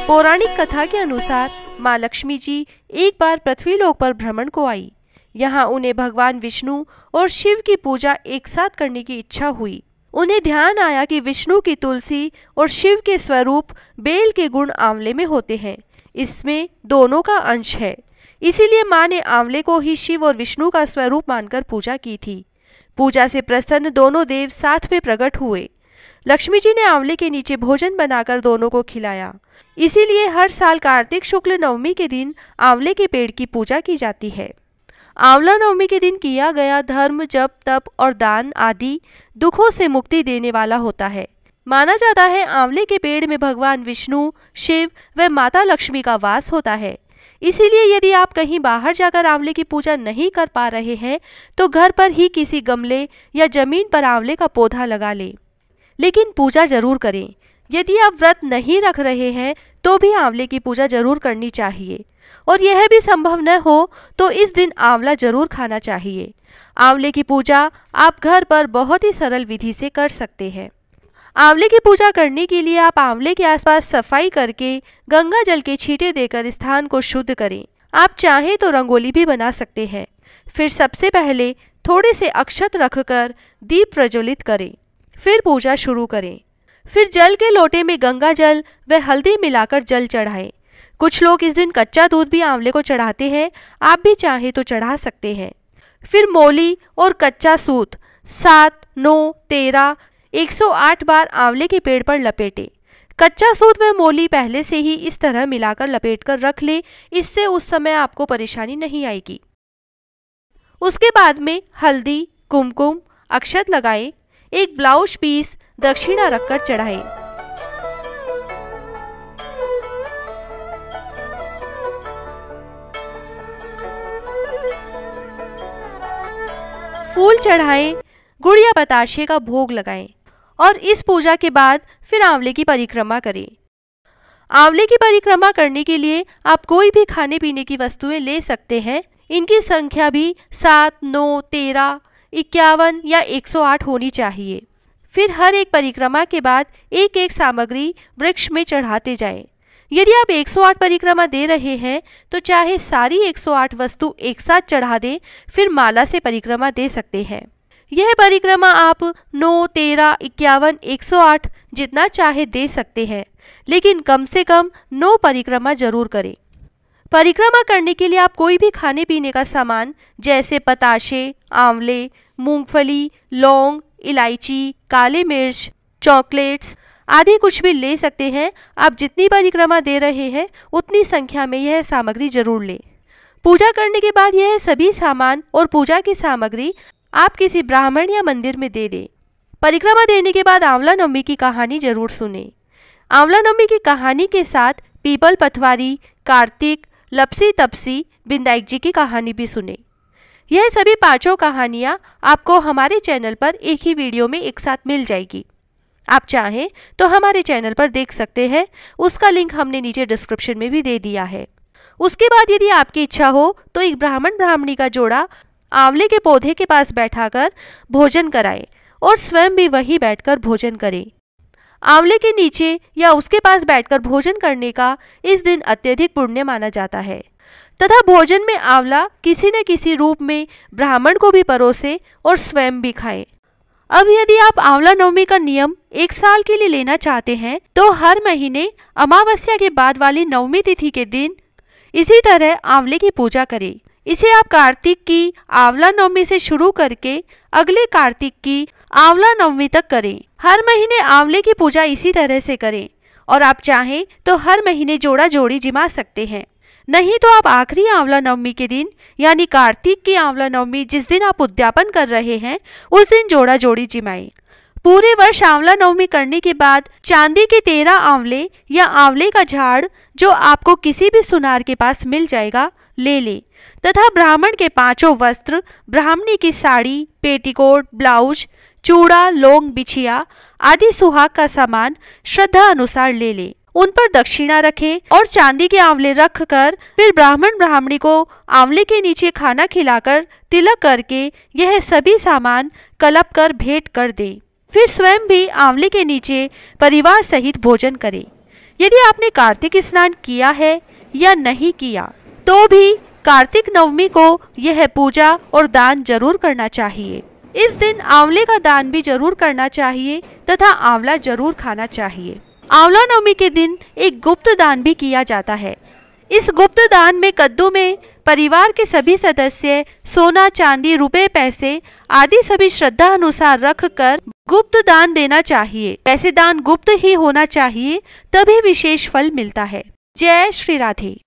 पौराणिक कथा के अनुसार माँ लक्ष्मी जी एक बार पृथ्वीलोक पर भ्रमण को आई। यहाँ उन्हें भगवान विष्णु और शिव की पूजा एक साथ करने की इच्छा हुई। उन्हें ध्यान आया कि विष्णु की तुलसी और शिव के स्वरूप बेल के गुण आंवले में होते हैं। इसमें दोनों का अंश है, इसीलिए माँ ने आंवले को ही शिव और विष्णु का स्वरूप मानकर पूजा की थी। पूजा से प्रसन्न दोनों देव साथ में प्रकट हुए। लक्ष्मी जी ने आंवले के नीचे भोजन बनाकर दोनों को खिलाया। इसीलिए हर साल कार्तिक शुक्ल नवमी के दिन आंवले के पेड़ की पूजा की जाती है। आंवला नवमी के दिन किया गया धर्म, जप, तप और दान आदि दुखों से मुक्ति देने वाला होता है। माना जाता है आंवले के पेड़ में भगवान विष्णु, शिव व माता लक्ष्मी का वास होता है। इसीलिए यदि आप कहीं बाहर जाकर आंवले की पूजा नहीं कर पा रहे हैं तो घर पर ही किसी गमले या जमीन पर आंवले का पौधा लगा लें, लेकिन पूजा जरूर करें। यदि आप व्रत नहीं रख रहे हैं तो भी आंवले की पूजा जरूर करनी चाहिए, और यह भी संभव न हो तो इस दिन आंवला जरूर खाना चाहिए। आंवले की पूजा आप घर पर बहुत ही सरल विधि से कर सकते हैं। आंवले की पूजा करने के लिए आप आंवले के आसपास सफाई करके गंगा जल के छींटे देकर स्थान को शुद्ध करें। आप चाहें तो रंगोली भी बना सकते हैं। फिर सबसे पहले थोड़े से अक्षत रखकर दीप प्रज्वलित करें, फिर पूजा शुरू करें। फिर जल के लोटे में गंगा जल व हल्दी मिलाकर जल चढ़ाएं। कुछ लोग इस दिन कच्चा दूध भी आंवले को चढ़ाते हैं, आप भी चाहें तो चढ़ा सकते हैं। फिर मोली और कच्चा सूत 7, 9, 13, 108 बार आंवले के पेड़ पर लपेटें। कच्चा सूत व मोली पहले से ही इस तरह मिलाकर लपेटकर रख लें, इससे उस समय आपको परेशानी नहीं आएगी। उसके बाद में हल्दी, कुमकुम, अक्षत लगाएं। एक ब्लाउज पीस दक्षिणा रखकर चढ़ाएं। फूल चढ़ाएं, गुड़ या बताशे का भोग लगाएं और इस पूजा के बाद फिर आंवले की परिक्रमा करें। आंवले की परिक्रमा करने के लिए आप कोई भी खाने पीने की वस्तुएं ले सकते हैं। इनकी संख्या भी 7, 9, 13, 51 या 108 होनी चाहिए। फिर हर एक परिक्रमा के बाद एक एक सामग्री वृक्ष में चढ़ाते जाएं। यदि आप 108 परिक्रमा दे रहे हैं तो चाहे सारी 108 वस्तु एक साथ चढ़ा दें, फिर माला से परिक्रमा दे सकते हैं। यह परिक्रमा आप 9, 13, 51, 108 जितना चाहे दे सकते हैं, लेकिन कम से कम 9 परिक्रमा जरूर करें। परिक्रमा करने के लिए आप कोई भी खाने पीने का सामान जैसे बताशे, आंवले, मूंगफली, लौंग, इलायची, काले मिर्च, चॉकलेट्स आदि कुछ भी ले सकते हैं। आप जितनी परिक्रमा दे रहे हैं उतनी संख्या में यह सामग्री जरूर लें। पूजा करने के बाद यह सभी सामान और पूजा की सामग्री आप किसी ब्राह्मण या मंदिर में दे दें। परिक्रमा देने के बाद आंवला नवमी की कहानी जरूर सुने। आंवला नवमी की कहानी के साथ पीपल पथवारी, कार्तिक, लपसी तपसी, बिंदाई जी की कहानी भी सुने। यह सभी पांचों कहानियां आपको हमारे चैनल पर एक ही वीडियो में एक साथ मिल जाएगी। आप चाहें तो हमारे चैनल पर देख सकते हैं, उसका लिंक हमने नीचे डिस्क्रिप्शन में भी दे दिया है। उसके बाद यदि आपकी इच्छा हो तो एक ब्राह्मण ब्राह्मणी का जोड़ा आंवले के पौधे के पास बैठाकर भोजन कराएं और स्वयं भी वहीं बैठकर भोजन करें। आंवले के नीचे या उसके पास बैठकर भोजन करने का इस दिन अत्यधिक पुण्य माना जाता है तथा भोजन में आंवला किसी न किसी रूप में ब्राह्मण को भी परोसे और स्वयं भी खाएं। अब यदि आप आंवला नवमी का नियम 1 साल के लिए लेना चाहते हैं तो हर महीने अमावस्या के बाद वाली नवमी तिथि के दिन इसी तरह आंवले की पूजा करें। इसे आप कार्तिक की आंवला नवमी से शुरू करके अगले कार्तिक की आंवला नवमी तक करें। हर महीने आंवले की पूजा इसी तरह से करें, और आप चाहें तो हर महीने जोड़ा जोड़ी जिमा सकते हैं। नहीं तो आप आखिरी आंवला नवमी के दिन यानी कार्तिक की आंवला नवमी जिस दिन आप उद्यापन कर रहे हैं उस दिन जोड़ा जोड़ी जिमाएं। पूरे वर्ष आंवला नवमी करने के बाद चांदी के 13 आंवले या आंवले का झाड़ जो आपको किसी भी सुनार के पास मिल जाएगा ले लें तथा ब्राह्मण के 5 वस्त्र, ब्राह्मणी की साड़ी, पेटीकोट, ब्लाउज, चूड़ा, लौंग, बिछिया आदि सुहाग का सामान श्रद्धा अनुसार ले लें। उन पर दक्षिणा रखें और चांदी के आंवले रखकर फिर ब्राह्मण ब्राह्मणी को आंवले के नीचे खाना खिलाकर तिलक करके यह सभी सामान कलप कर भेंट कर दें। फिर स्वयं भी आंवले के नीचे परिवार सहित भोजन करें। यदि आपने कार्तिक स्नान किया है या नहीं किया तो भी कार्तिक नवमी को यह पूजा और दान जरूर करना चाहिए। इस दिन आंवले का दान भी जरूर करना चाहिए तथा आंवला जरूर खाना चाहिए। आंवला नवमी के दिन एक गुप्त दान भी किया जाता है। इस गुप्त दान में कद्दू में परिवार के सभी सदस्य सोना, चांदी, रुपए, पैसे आदि सभी श्रद्धा अनुसार रख कर गुप्त दान देना चाहिए। ऐसे दान गुप्त ही होना चाहिए, तभी विशेष फल मिलता है। जय श्री राधे।